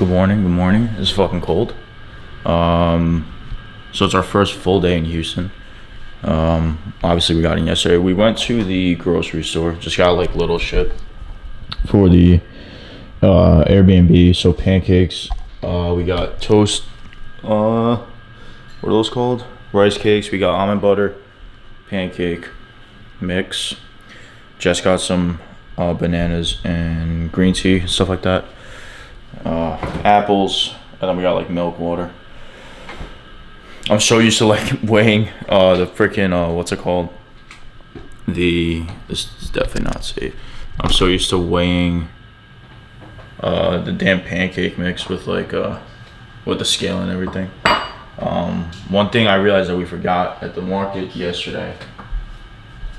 Good morning. It's fucking cold. So it's our first full day in Houston. Obviously we got in yesterday. We went to the grocery store, just got like little shit for the Airbnb. So pancakes, we got toast, what are those called? Rice cakes, we got almond butter, pancake mix. Jess got some bananas and green tea, stuff like that. Apples, and then we got like milk, water. I'm so used to like weighing the freaking what's it called? This is definitely not safe. I'm so used to weighing the damn pancake mix with like with the scale and everything. One thing I realized that we forgot at the market yesterday,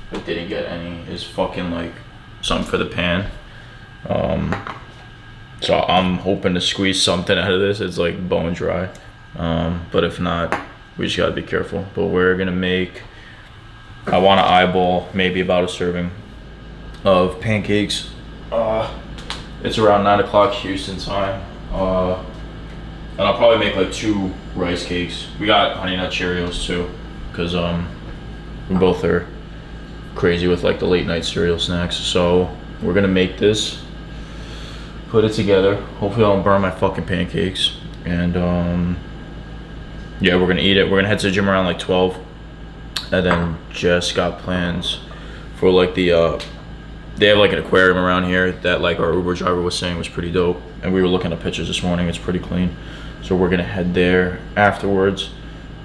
but didn't get any, is fucking like something for the pan. So I'm hoping to squeeze something out of this. It's like bone dry, but if not, we just gotta be careful. But we're gonna make, I want to eyeball maybe about a serving of pancakes. It's around 9 o'clock Houston time, and I'll probably make like 2 rice cakes. We got Honey Nut Cheerios too, because we both are crazy with like the late night cereal snacks. So we're gonna make this, put it together. Hopefully I don't burn my fucking pancakes. And yeah, we're gonna eat it. We're gonna head to the gym around like 12. And then Jess got plans for like the they have like an aquarium around here that like our Uber driver was saying was pretty dope. And we were looking at pictures this morning. It's pretty clean. So we're gonna head there afterwards.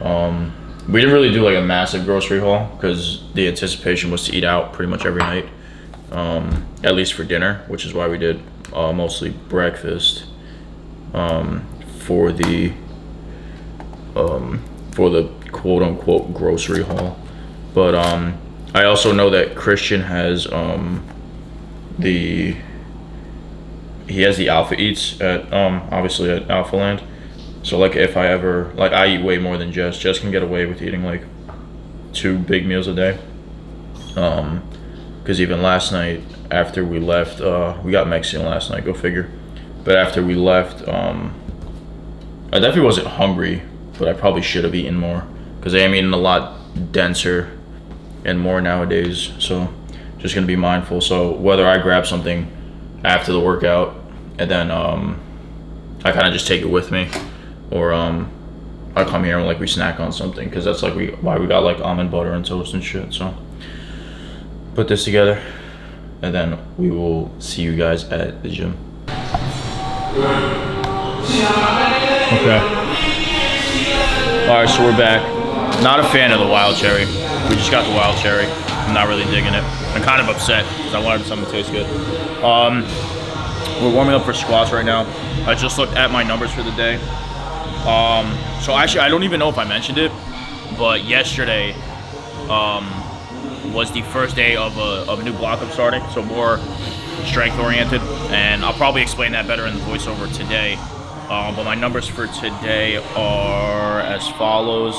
We didn't really do like a massive grocery haul because the anticipation was to eat out pretty much every night, at least for dinner, which is why we did mostly breakfast for the quote unquote grocery haul. But I also know that Christian has the Alpha Eats at obviously at Alpha Land. So like if I ever, like I eat way more than Jess. Jess can get away with eating like 2 big meals a day. Because even last night after we left, we got Mexican last night, go figure. But after we left, I definitely wasn't hungry, but I probably should have eaten more because I am eating a lot denser and more nowadays. So just gonna be mindful. So whether I grab something after the workout and then I kind of just take it with me, or I come here and like we snack on something, because that's like why we got like almond butter and toast and shit. So put this together and then we will see you guys at the gym. Okay. Alright, so we're back. Not a fan of the wild cherry. We just got the wild cherry. I'm not really digging it. I'm kind of upset because I wanted something to taste good. We're warming up for squats right now. I just looked at my numbers for the day. So actually, I don't even know if I mentioned it, but yesterday was the first day of a new block I'm starting, so more strength oriented, and I'll probably explain that better in the voiceover today. But my numbers for today are as follows.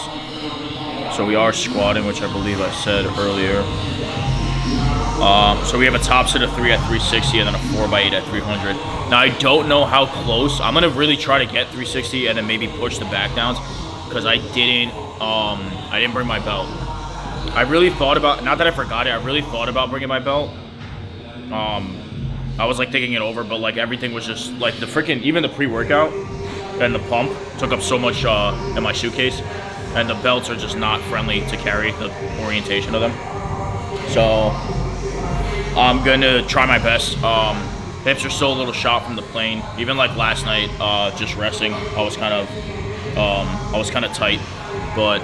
So we are squatting, which I believe I said earlier. So we have a top set of 3 at 360 and then a 4x8 at 300. Now I don't know how close. I'm gonna really try to get 360 and then maybe push the back downs, because I didn't bring my belt. I really thought about, not that I forgot it, I really thought about bringing my belt. I was like thinking it over, but like everything was just like the freaking, even the pre-workout and the pump took up so much in my suitcase, and the belts are just not friendly to carry, the orientation of them. So I'm gonna try my best. Hips are still a little shot from the plane. Even like last night, just resting, I was kind of tight, but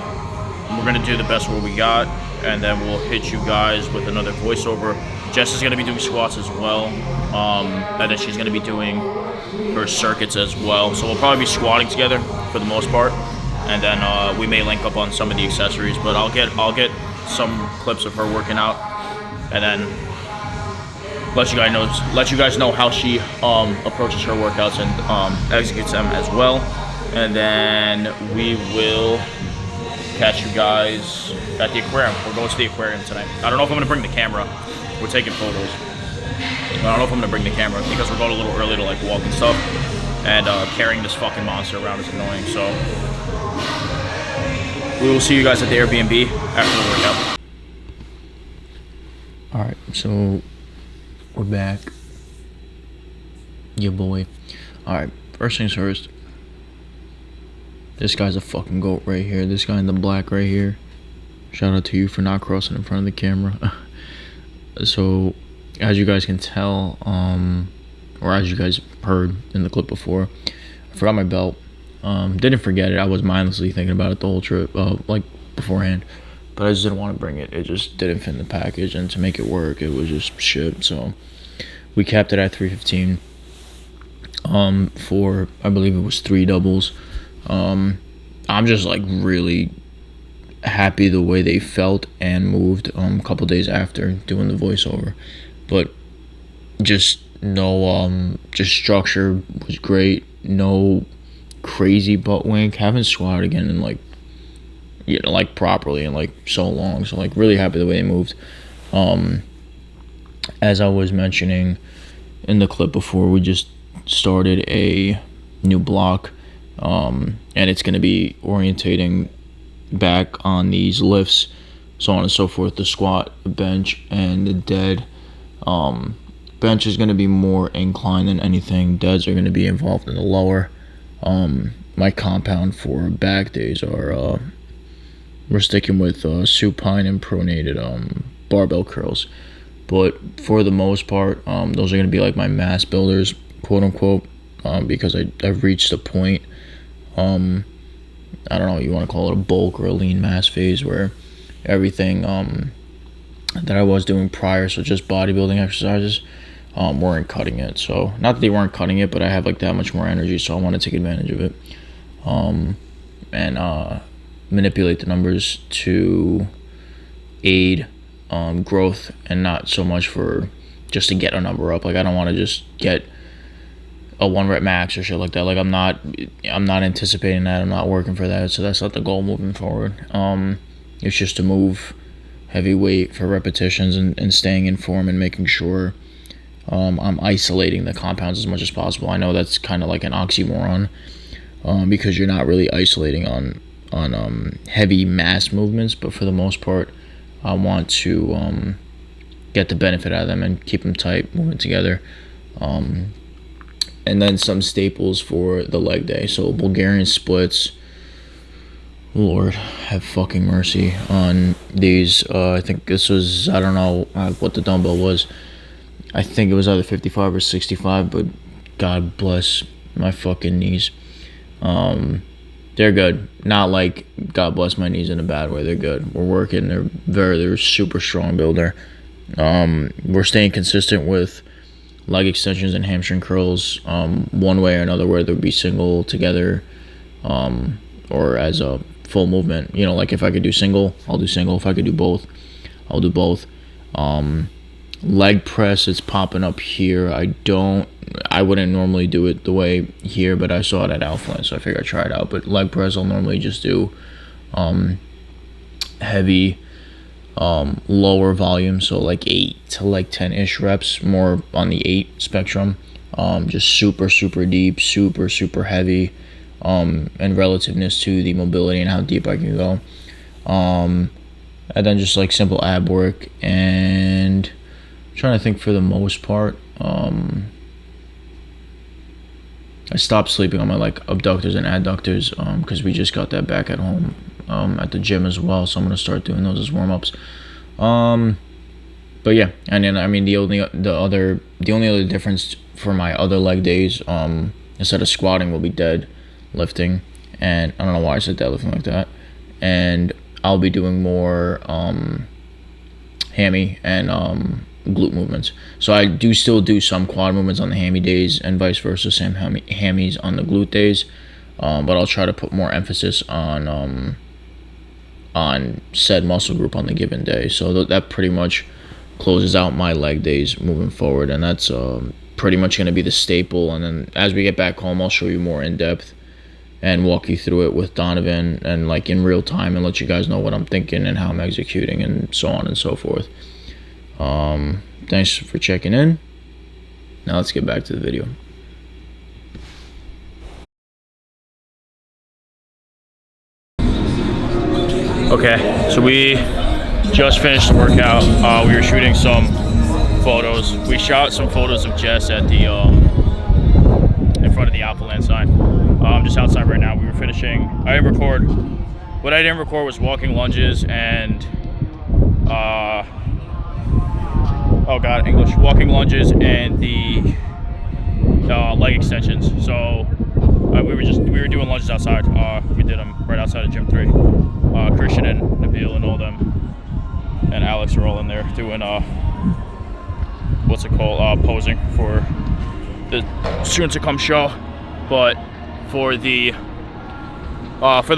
we're gonna do the best what we got, and then we'll hit you guys with another voiceover. Jess is gonna be doing squats as well, and then she's gonna be doing her circuits as well. So we'll probably be squatting together for the most part, and then we may link up on some of the accessories. But I'll get some clips of her working out, and then let you guys know how she approaches her workouts and executes them as well. And then we will catch you guys at the aquarium. We're going to the aquarium tonight. I don't know if I'm gonna bring the camera. We're taking photos. I don't know if I'm gonna bring the camera because we're going a little early to like walk and stuff. and carrying this fucking monster around is annoying. So we will see you guys at the Airbnb after the workout. All right, so we're back. Yeah, boy. All right, first things first. This guy's a fucking goat right here. This guy in the black right here. Shout out to you for not crossing in front of the camera. So, as you guys can tell, or as you guys heard in the clip before, I forgot my belt. Didn't forget it. I was mindlessly thinking about it the whole trip, like beforehand. But I just didn't want to bring it. It just didn't fit in the package, and to make it work, it was just shit. So, we capped it at 315. For I believe it was 3 doubles. I'm just like really happy the way they felt and moved a couple days after doing the voiceover, but just no just structure was great. No crazy butt wink. Haven't squatted again in like, you know, like properly in like so long. So like really happy the way they moved. As I was mentioning in the clip before, we just started a new block, and it's going to be orientating back on these lifts, so on and so forth. The squat, the bench, and the dead. Bench is going to be more inclined than anything. Deads are going to be involved in the lower. My compound for back days are we're sticking with supine and pronated barbell curls, but for the most part, those are going to be like my mass builders, quote unquote, because I've reached a point, I don't know, you want to call it a bulk or a lean mass phase, where everything that I was doing prior, so just bodybuilding exercises, weren't cutting it. So not that they weren't cutting it, but I have like that much more energy, so I want to take advantage of it, and manipulate the numbers to aid growth, and not so much for just to get a number up. Like I don't want to just get a 1 rep max or shit like that. Like I'm not anticipating that. I'm not working for that. So that's not the goal moving forward. It's just to move heavy weight for repetitions and staying in form and making sure I'm isolating the compounds as much as possible. I know that's kind of like an oxymoron, because you're not really isolating on heavy mass movements, but for the most part, I want to get the benefit out of them and keep them tight, moving together. And then some staples for the leg day. So Bulgarian splits. Lord have fucking mercy on these. I think this was, I don't know what the dumbbell was. I think it was either 55 or 65, but God bless my fucking knees. They're good. Not like God bless my knees in a bad way. They're good. We're working. They're super strong builder. We're staying consistent with leg extensions and hamstring curls, one way or another, whether it be single, together, or as a full movement. You know, like if I could do single, I'll do single. If I could do both, I'll do both. Leg press, it's popping up here. I wouldn't normally do it the way here, but I saw it at Alpha, so I figured I'd try it out. But leg press, I'll normally just do heavy, lower volume, so like 8 to like 10-ish reps, more on the 8 spectrum. Just super deep, super heavy, and relativeness to the mobility and how deep I can go. And then just like simple ab work, and I'm trying to think, for the most part, I stopped sleeping on my like abductors and adductors, because we just got that back at home, at the gym as well, so I'm gonna start doing those as warm-ups. But yeah, and then I mean the only other difference for my other leg days, instead of squatting, will be dead lifting, and I don't know why I said deadlifting like that, and I'll be doing more hammy and glute movements. So I do still do some quad movements on the hammy days, and vice versa, same hammies on the glute days, but I'll try to put more emphasis on said muscle group on the given day. So that pretty much closes out my leg days moving forward, and that's pretty much going to be the staple. And then as we get back home, I'll show you more in depth and walk you through it with Donovan, and like in real time, and let you guys know what I'm thinking and how I'm executing, and so on and so forth. Thanks for checking in. Now let's get back to the video. We just finished the workout. We were shooting some photos. We shot some photos of Jess at the in front of the Alpha Land sign. I'm just outside right now. We were finishing. I didn't record. What I didn't record was walking lunges and walking lunges and the leg extensions. So we were doing lunges outside. We did them right outside of Gym 3. Christian and Nabil and all them and Alex are all in there doing posing for the soon to come show. But for the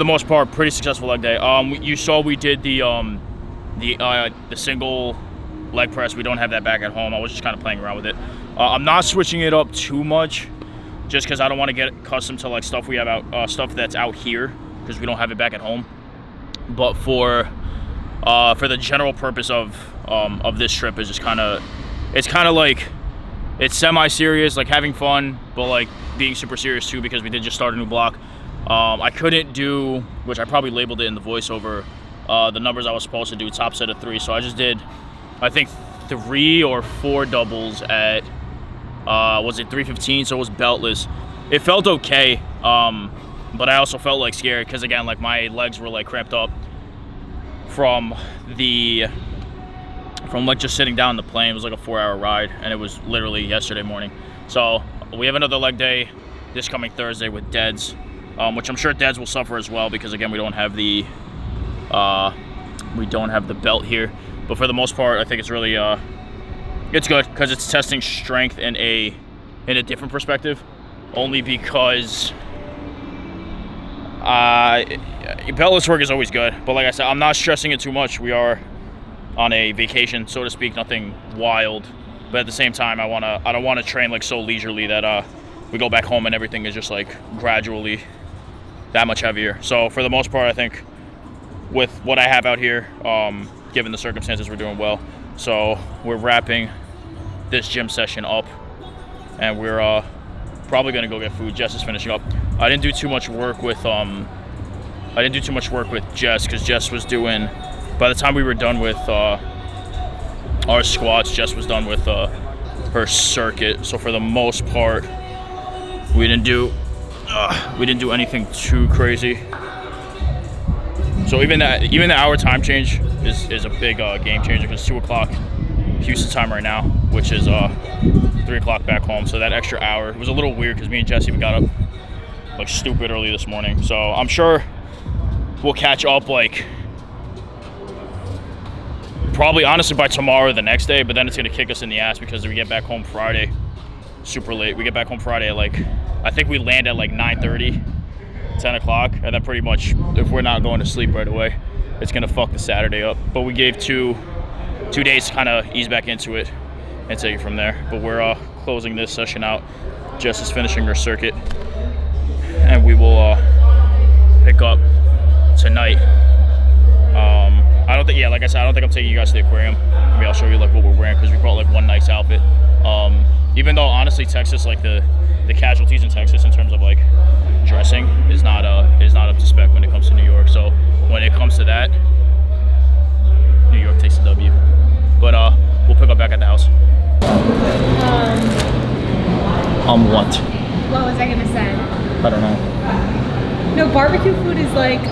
most part, pretty successful leg day. You saw we did the single leg press. We don't have that back at home. I was just kind of playing around with it. I'm not switching it up too much, just because I don't want to get accustomed to like stuff we have out, stuff that's out here, because we don't have it back at home. But for the general purpose of this trip is just it's semi-serious, like having fun, but like being super serious too, because we did just start a new block. I couldn't do, which I probably labeled it in the voiceover, the numbers I was supposed to do, top set of 3. So I just did, I think 3 or 4 doubles at, was it 315? So it was beltless. It felt okay, but I also felt like scared because again, like my legs were like cramped up from like just sitting down in the plane. It was like a 4-hour ride, and it was literally yesterday morning. So we have another leg day this coming Thursday with Deads, which I'm sure Deads will suffer as well because again we don't have the belt here. But for the most part, I think it's really it's good because it's testing strength in a different perspective, only because beltless work is always good. But like I said, I'm not stressing it too much. We are on a vacation, so to speak, nothing wild. But at the same time, I don't want to train like so leisurely that we go back home and everything is just like gradually that much heavier. So for the most part, I think with what I have out here, given the circumstances, we're doing well. So we're wrapping this gym session up, and we're probably gonna go get food. Jess is finishing up. I didn't do too much work with Jess because Jess was doing. By the time we were done with our squats, Jess was done with her circuit. So for the most part, we didn't do anything too crazy. So even the hour time change is a big game changer, because 2 o'clock Houston time right now, which is 3 o'clock back home. So that extra hour, it was a little weird because me and Jess even got up like stupid early this morning. So I'm sure we'll catch up like probably honestly by tomorrow or the next day, but then it's gonna kick us in the ass because we get back home Friday super late. We get back home Friday at like, I think we land at like 9:30, 10 o'clock, and then pretty much if we're not going to sleep right away, it's gonna fuck the Saturday up. But we gave two days to kind of ease back into it and take it from there. But we're closing this session out. Jess is finishing her circuit, and we will pick up tonight. I don't think, yeah, like I said, I don't think I'm taking you guys to the aquarium. Maybe I'll show you like what we're wearing, because we brought like one nice outfit. Even though honestly Texas, like the casualties in Texas in terms of like dressing is not up to spec when it comes to New York. So when it comes to that, New York takes the W. But we'll pick up back at the house. What? What was I gonna say? I don't know. No, barbecue food is like,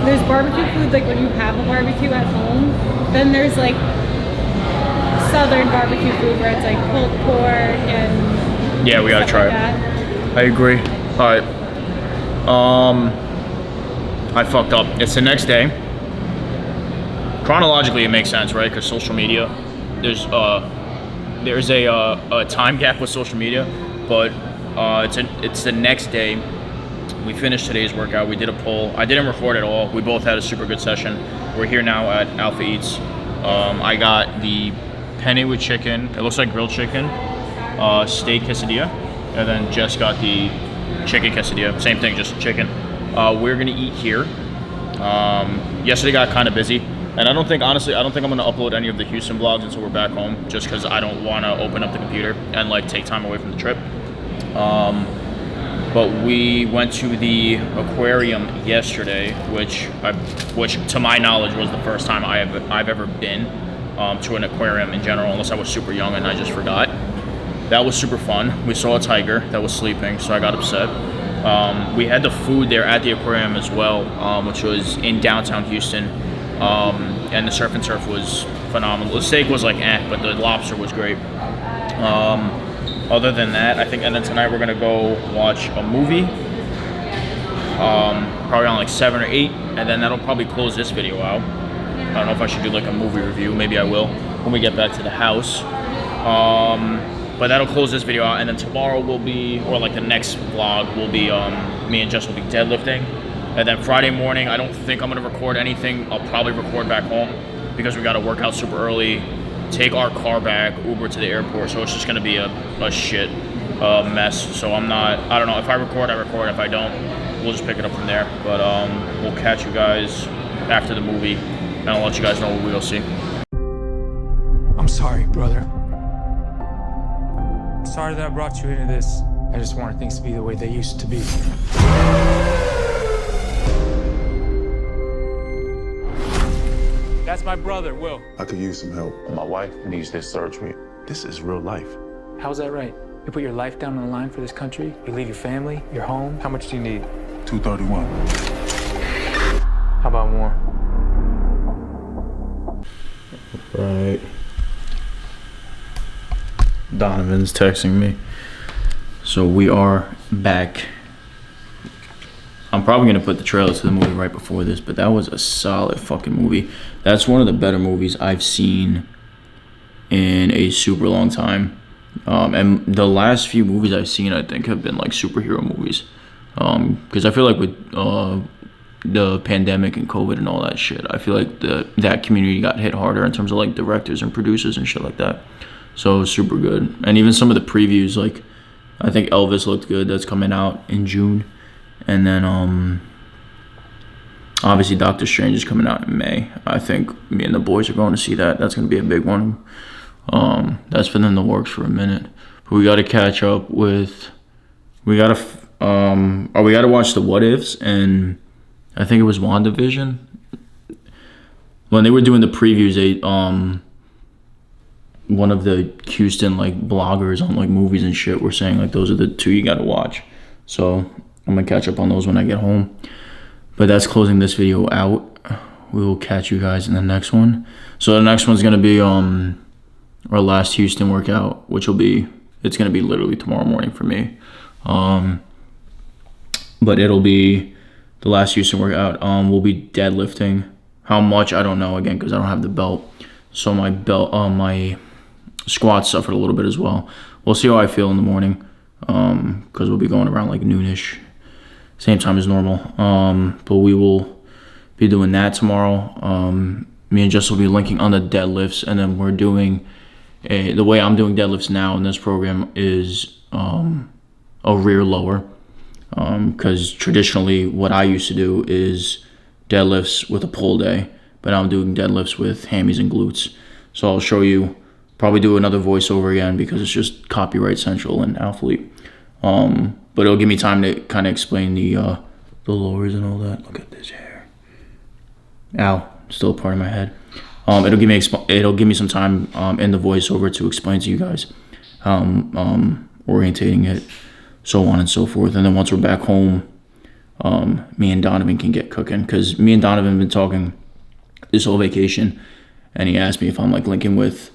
there's barbecue food like when you have a barbecue at home. Then there's like southern barbecue food where it's like pulled pork and yeah, we gotta try like it. I agree. All right. I fucked up. It's the next day. Chronologically, it makes sense, right? Because social media, there's a time gap with social media, but it's the next day. We finished today's workout. We did a pull. I didn't record at all. We both had a super good session. We're here now at Alpha Eats. I got the penne with chicken. It looks like grilled chicken, steak quesadilla, and then Jess got the chicken quesadilla. Same thing, just chicken. We're gonna eat here. Yesterday got kind of busy, and I don't think I'm gonna upload any of the Houston vlogs until we're back home, just because I don't want to open up the computer and like take time away from the trip. But we went to the aquarium yesterday, which to my knowledge was the first time I've ever been to an aquarium in general, unless I was super young and I just forgot. That was super fun. We saw a tiger that was sleeping, so I got upset. We had the food there at the aquarium as well, which was in downtown Houston, and the surf and turf was phenomenal. The steak was like but the lobster was great. Other than that, I think, and then tonight we're gonna go watch a movie, probably on like 7 or 8, and then that'll probably close this video out. I don't know if I should do like a movie review. Maybe I will when we get back to the house. But that'll close this video out, and then tomorrow will be, or like the next vlog will be, me and Jess will be deadlifting. And then Friday morning, I don't think I'm gonna record anything. I'll probably record back home because we gotta work out super early, take our car back, Uber to the airport. So it's just gonna be a shit mess. So I don't know, if I record, I record. If I don't, we'll just pick it up from there. But we'll catch you guys after the movie, and I'll let you guys know what we'll see. I'm sorry, brother. Sorry that I brought you into this. I just wanted things to be the way they used to be. That's my brother, Will. I could use some help. My wife needs this surgery. This is real life. How's that right? You put your life down on the line for this country? You leave your family, your home? How much do you need? 231. How about more? Right. Donovan's texting me. So we are back. I'm probably gonna put the trailer to the movie right before this, but that was a solid fucking movie. That's one of the better movies I've seen in a super long time. And the last few movies I've seen, I think, have been like superhero movies. Because I feel like with the pandemic and COVID and all that shit, I feel like that community got hit harder in terms of like directors and producers and shit like that. So it was super good. And even some of the previews, like I think Elvis looked good. That's coming out in June. And then obviously Doctor Strange is coming out in May. I think me and the boys are going to see that. That's going to be a big one. That's been in the works for a minute. But we got to catch up with, we got to watch the What Ifs, and I think it was WandaVision. When they were doing the previews, they one of the Houston like bloggers on like movies and shit were saying like those are the two you got to watch. So I'm gonna catch up on those when I get home. But that's closing this video out. We will catch you guys in the next one. So the next one's gonna be our last Houston workout, which it's gonna be literally tomorrow morning for me. But it'll be the last Houston workout. We'll be deadlifting. How much I don't know, again, because I don't have the belt. So my squats suffered a little bit as well. We'll see how I feel in the morning, because we'll be going around like noonish, same time as normal. But we will be doing that tomorrow. Me and Jess will be linking on the deadlifts, and then we're doing the way I'm doing deadlifts now in this program is a rear lower, because traditionally what I used to do is deadlifts with a pull day, but now I'm doing deadlifts with hammies and glutes. So I'll show you, probably do another voiceover again because it's just copyright central and athlete. But it'll give me time to kind of explain the lowers and all that. Look at this hair. Ow, still a part of my head. It'll give me some time in the voiceover to explain to you guys orientating it, so on and so forth. And then once we're back home, me and Donovan can get cooking, because me and Donovan have been talking this whole vacation, and he asked me if I'm like linking with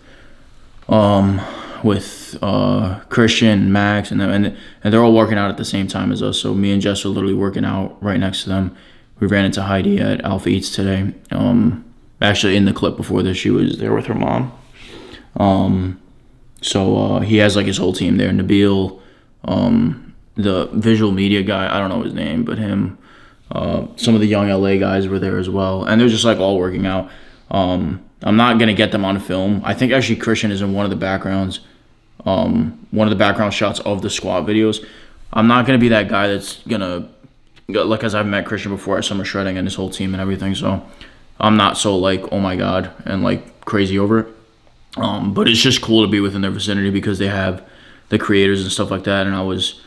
Christian, Max, and they're all working out at the same time as us. So me and Jess are literally working out right next to them. We ran into Heidi at Alpha Eats today. Actually, in the clip before this, she was there with her mom. So he has like his whole team there. Nabil, the visual media guy, I don't know his name, but him. Some of the young LA guys were there as well, and they're just like all working out. I'm not gonna get them on film. I think actually Christian is in one of the backgrounds, one of the background shots of the squat videos. I'm not gonna be that guy that's gonna, like, as I've met Christian before at Summer Shredding and his whole team and everything, so I'm not so like, oh my god, and like crazy over it. But it's just cool to be within their vicinity because they have the creators and stuff like that. And I was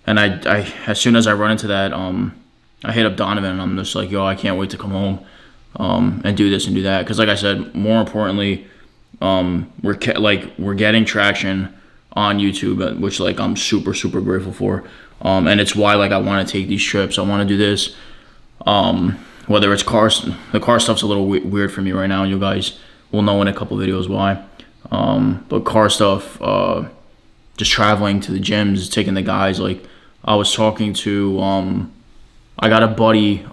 And I as soon as I run into that, I hit up Donovan and I'm just like, yo, I can't wait to come home and do this and do that. Because like I said, more importantly, we're getting traction on YouTube, which like I'm super grateful for. And it's why like I want to take these trips. I want to do this. Whether it's cars, the car stuff's a little weird for me right now, and you guys will know in a couple videos why. But car stuff, just traveling to the gyms, taking the guys. Like I was talking to, I got a buddy,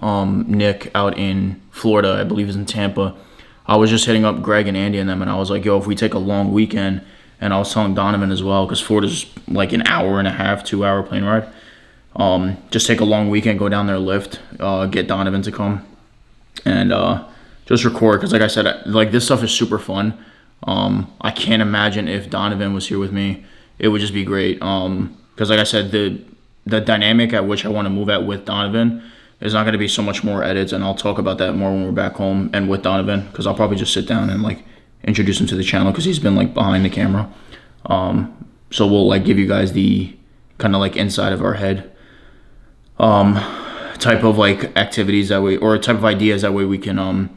Nick, out in Florida. I believe he's in Tampa. I was just hitting up Greg and Andy and them, and I was like, yo, if we take a long weekend, and I was telling Donovan as well, because Florida's like an hour and a half, 2 hour plane ride. Just take a long weekend, go down there, lift, get Donovan to come, and just record. Because like I said, like this stuff is super fun. I can't imagine if Donovan was here with me, it would just be great. Because like I said, the dynamic at which I want to move at with Donovan is not going to be so much more edits, and I'll talk about that more when we're back home and with Donovan, because I'll probably just sit down and like introduce him to the channel, because he's been like behind the camera. So we'll like give you guys the kind of like inside of our head type of like activities that way, or type of ideas that way we can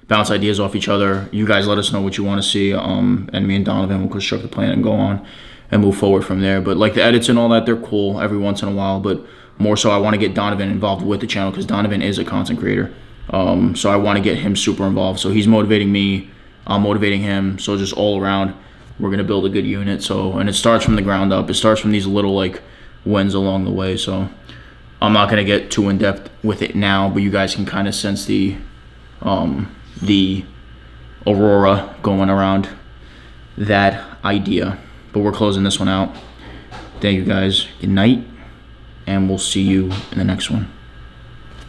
bounce ideas off each other. You guys let us know what you want to see, and me and Donovan will construct the plan and go on and move forward from there. But like the edits and all that, they're cool every once in a while, but more so I want to get Donovan involved with the channel, because Donovan is a content creator. So I want to get him super involved. So he's motivating me, I'm motivating him. So just all around, we're going to build a good unit. So, and it starts from the ground up. It starts from these little like wins along the way. So I'm not going to get too in depth with it now, but you guys can kind of sense the aurora going around that idea. But we're closing this one out. Thank you guys. Good night, and we'll see you in the next one.